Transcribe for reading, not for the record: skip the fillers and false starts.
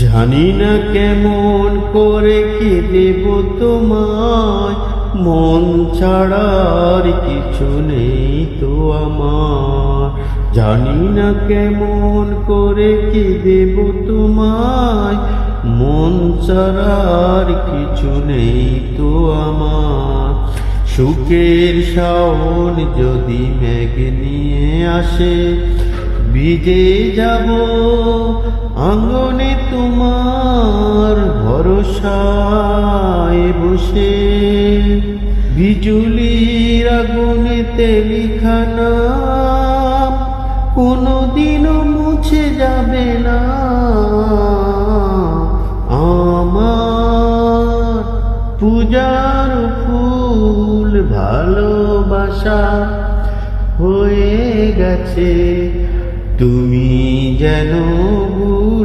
জানি না কেমন করে কি দেব তোমায়, মন ছাড়ার কিছু নেই তো আমার। জানি না কেমন করে কি দেব তোমায়, মন ছাড়ার কিছু নেই তো আমার। সুখের শাওন যদি মেঘ নিয়ে আসে, ভিজে যাব আঙ্গনে তোমার ভরসায় বসে। বিজুলির আগুনেতে লিখা নাম কোনদিনও মুছে যাবে না আমার। পূজার ফুল ভালোবাসা হয়ে গেছে, তুমি যেন